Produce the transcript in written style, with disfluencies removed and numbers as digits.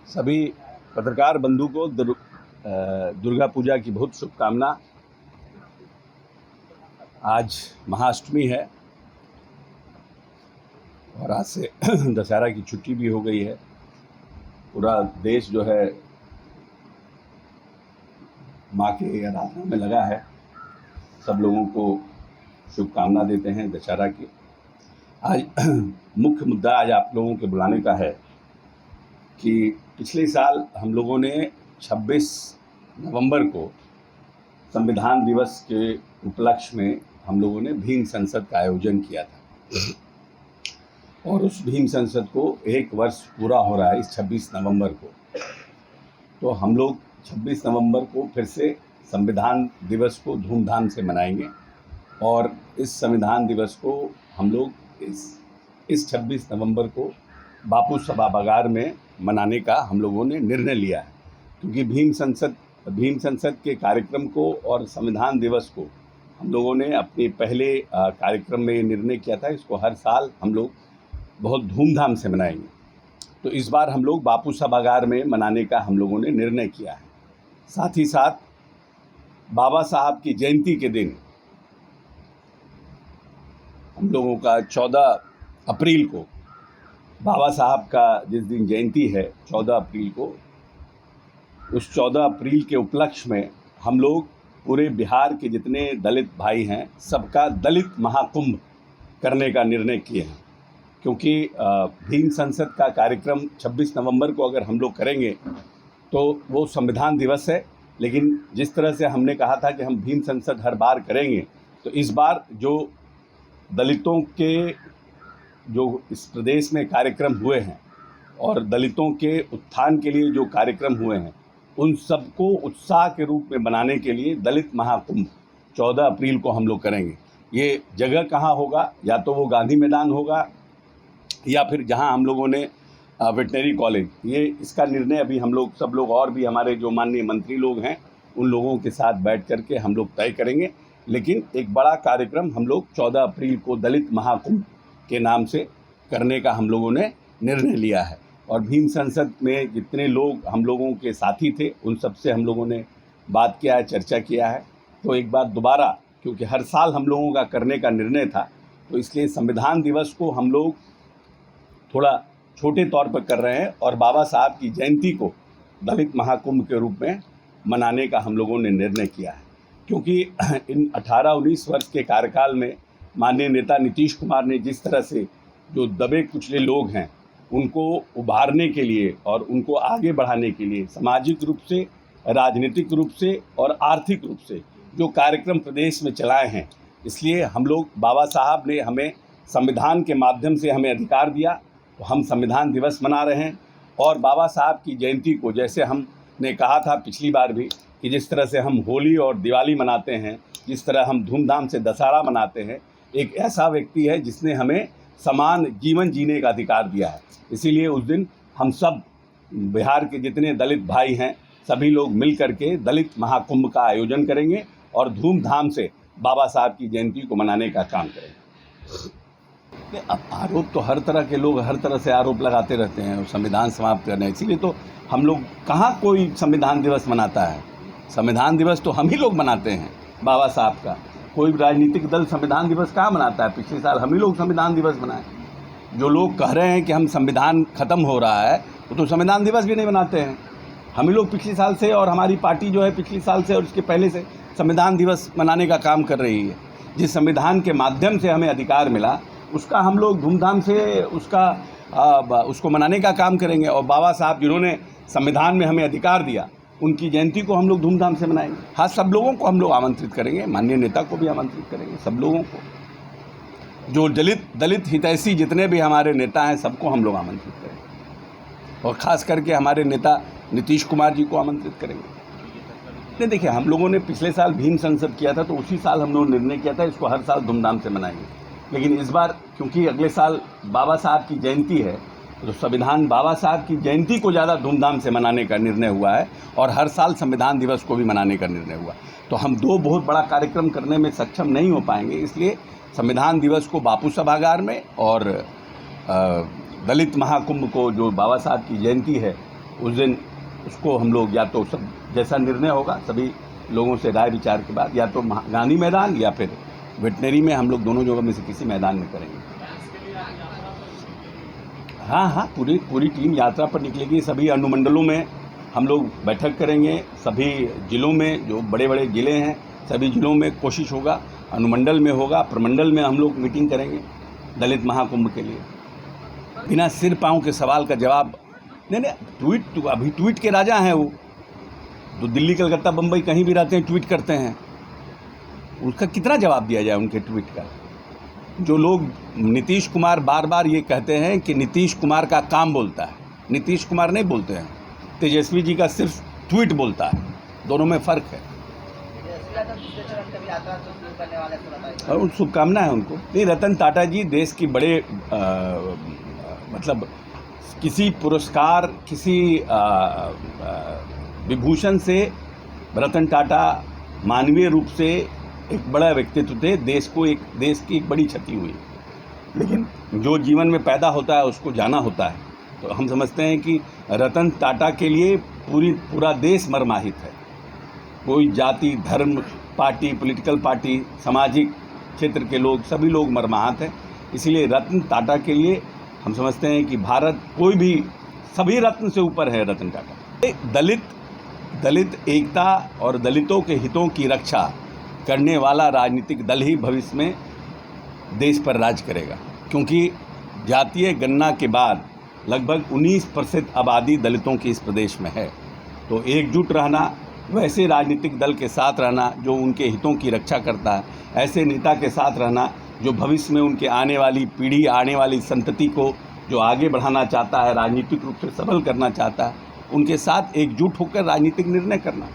सभी पत्रकार बंधु को दुर्गा पूजा की बहुत शुभकामना। आज महाअष्टमी है और आज से दशहरा की छुट्टी भी हो गई है। पूरा देश जो है माँ के आराधना में लगा है। सब लोगों को शुभकामना देते हैं दशहरा की। आज मुख्य मुद्दा आज आप लोगों के बुलाने का है कि पिछले साल हम लोगों ने 26 नवंबर को संविधान दिवस के उपलक्ष्य में हम लोगों ने भीम संसद का आयोजन किया था और उस भीम संसद को 1 वर्ष पूरा हो रहा है इस 26 नवंबर को। तो हम लोग 26 नवंबर को फिर से संविधान दिवस को धूमधाम से मनाएंगे और इस संविधान दिवस को हम लोग इस 26 नवंबर को बापू सभागार में मनाने का हम लोगों ने निर्णय लिया है, क्योंकि भीम संसद के कार्यक्रम को और संविधान दिवस को हम लोगों ने अपने पहले कार्यक्रम में निर्णय किया था। इसको हर साल हम लोग बहुत धूमधाम से मनाएंगे। तो इस बार हम लोग बापू सभागार में मनाने का हम लोगों ने निर्णय किया है। साथ ही साथ बाबा साहब की जयंती के दिन हम लोगों का 14 अप्रैल को बाबा साहब का जिस दिन जयंती है 14 अप्रैल को, उस 14 अप्रैल के उपलक्ष्य में हम लोग पूरे बिहार के जितने दलित भाई हैं सबका दलित महाकुंभ करने का निर्णय किए हैं। क्योंकि भीम संसद का कार्यक्रम 26 नवंबर को अगर हम लोग करेंगे तो वो संविधान दिवस है, लेकिन जिस तरह से हमने कहा था कि हम भीम संसद हर बार करेंगे, तो इस बार जो दलितों के जो इस प्रदेश में कार्यक्रम हुए हैं और दलितों के उत्थान के लिए जो कार्यक्रम हुए हैं उन सबको उत्साह के रूप में बनाने के लिए दलित महाकुंभ 14 अप्रैल को हम लोग करेंगे। ये जगह कहाँ होगा? या तो वो गांधी मैदान होगा या फिर जहाँ हम लोगों ने वेटनरी कॉलेज, ये इसका निर्णय अभी हम लोग सब लोग और भी हमारे जो माननीय मंत्री लोग हैं उन लोगों के साथ बैठ करके हम लोग तय करेंगे। लेकिन एक बड़ा कार्यक्रम हम लोग 14 अप्रैल को दलित महाकुंभ के नाम से करने का हम लोगों ने निर्णय लिया है। और भीम संसद में जितने लोग हम लोगों के साथी थे उन सब से हम लोगों ने बात किया है, चर्चा किया है। तो एक बात दोबारा, क्योंकि हर साल हम लोगों का करने का निर्णय था, तो इसलिए संविधान दिवस को हम लोग थोड़ा छोटे तौर पर कर रहे हैं और बाबा साहब की जयंती को दलित महाकुंभ के रूप में मनाने का हम लोगों ने निर्णय किया है। क्योंकि इन 18-19 वर्ष के कार्यकाल में माननीय नेता नीतीश कुमार ने जिस तरह से जो दबे कुचले लोग हैं उनको उभारने के लिए और उनको आगे बढ़ाने के लिए सामाजिक रूप से, राजनीतिक रूप से और आर्थिक रूप से जो कार्यक्रम प्रदेश में चलाए हैं, इसलिए हम लोग बाबा साहब ने हमें संविधान के माध्यम से हमें अधिकार दिया, तो हम संविधान दिवस मना रहे हैं। और बाबा साहब की जयंती को जैसे हमने कहा था पिछली बार भी कि जिस तरह से हम होली और दिवाली मनाते हैं, जिस तरह हम धूमधाम से दशहरा मनाते हैं, एक ऐसा व्यक्ति है जिसने हमें समान जीवन जीने का अधिकार दिया है। इसीलिए उस दिन हम सब बिहार के जितने दलित भाई हैं सभी लोग मिल करके दलित महाकुंभ का आयोजन करेंगे और धूमधाम से बाबा साहब की जयंती को मनाने का काम करेंगे। अब आरोप तो हर तरह के लोग हर तरह से आरोप लगाते रहते हैं और संविधान समाप्त करना है, इसीलिए तो हम लोग कहाँ कोई संविधान दिवस मनाता है। संविधान दिवस तो हम ही लोग मनाते हैं बाबा साहब का। कोई राजनीतिक दल संविधान दिवस कहाँ मनाता है? पिछले साल हम ही लोग संविधान दिवस मनाए। जो लोग कह रहे हैं कि हम संविधान ख़त्म हो रहा है वो तो संविधान दिवस भी नहीं मनाते हैं। हम ही लोग पिछले साल से और हमारी पार्टी जो है पिछले साल से और इसके पहले से संविधान दिवस मनाने का काम कर रही है। जिस संविधान के माध्यम से हमें अधिकार मिला उसका हम लोग धूमधाम से उसको मनाने का काम करेंगे। और बाबा साहब जिन्होंने संविधान में हमें अधिकार दिया उनकी जयंती को हम लोग धूमधाम से मनाएंगे। हाँ, सब लोगों को हम लोग आमंत्रित करेंगे, माननीय नेता को भी आमंत्रित करेंगे, सब लोगों को, जो दलित हितैषी जितने भी हमारे नेता हैं सबको हम लोग आमंत्रित करेंगे और ख़ास करके हमारे नेता नीतीश कुमार जी को आमंत्रित करेंगे। नहीं, देखिए, हम लोगों ने पिछले साल भीम संसद किया था तो उसी साल हम लोग निर्णय किया था इसको हर साल धूमधाम से मनाएंगे। लेकिन इस बार क्योंकि अगले साल बाबा साहब की जयंती है तो संविधान बाबा साहब की जयंती को ज़्यादा धूमधाम से मनाने का निर्णय हुआ है और हर साल संविधान दिवस को भी मनाने का निर्णय हुआ। तो हम दो बहुत बड़ा कार्यक्रम करने में सक्षम नहीं हो पाएंगे, इसलिए संविधान दिवस को बापू सभागार में और दलित महाकुंभ को जो बाबा साहब की जयंती है उस दिन उसको हम लोग या तो सब जैसा निर्णय होगा सभी लोगों से राय विचार के बाद या तो गांधी मैदान या फिर वेटनरी में, हम लोग दोनों जगह में से किसी मैदान में करेंगे। हाँ, पूरी टीम यात्रा पर निकलेगी। सभी अनुमंडलों में हम लोग बैठक करेंगे, सभी जिलों में जो बड़े बड़े ज़िले हैं सभी जिलों में कोशिश होगा, अनुमंडल में होगा, प्रमंडल में हम लोग मीटिंग करेंगे दलित महाकुंभ के लिए। बिना सिर पाँव के सवाल का जवाब नहीं, अभी ट्वीट के राजा हैं वो, तो दिल्ली कलकत्ता बम्बई कहीं भी रहते हैं ट्वीट करते हैं, उसका कितना जवाब दिया जाए उनके ट्वीट का। जो लोग नीतीश कुमार बार बार ये कहते हैं कि नीतीश कुमार का काम बोलता है, नीतीश कुमार नहीं बोलते हैं, तेजस्वी जी का सिर्फ ट्वीट बोलता है, दोनों में फ़र्क है। और शुभकामना है उनको। नहीं, रतन टाटा जी देश की बड़े मतलब किसी पुरस्कार, किसी विभूषण से रतन टाटा मानवीय रूप से एक बड़ा व्यक्तित्व थे, देश की एक बड़ी क्षति हुई, लेकिन जो जीवन में पैदा होता है उसको जाना होता है। तो हम समझते हैं कि रतन टाटा के लिए पूरा देश मर्माहित है। कोई जाति, धर्म, पार्टी, पॉलिटिकल पार्टी, सामाजिक क्षेत्र के लोग, सभी लोग मर्माहत हैं। इसीलिए रतन टाटा के लिए हम समझते हैं कि भारत कोई भी सभी रत्न से ऊपर है रतन टाटा। दलित एकता और दलितों के हितों की रक्षा करने वाला राजनीतिक दल ही भविष्य में देश पर राज करेगा, क्योंकि जातीय गणना के बाद लगभग 19% आबादी दलितों की इस प्रदेश में है। तो एकजुट रहना, वैसे राजनीतिक दल के साथ रहना जो उनके हितों की रक्षा करता है, ऐसे नेता के साथ रहना जो भविष्य में उनके आने वाली पीढ़ी, आने वाली संतति को जो आगे बढ़ाना चाहता है, राजनीतिक रूप से सबल करना चाहता है, उनके साथ एकजुट होकर राजनीतिक निर्णय करना।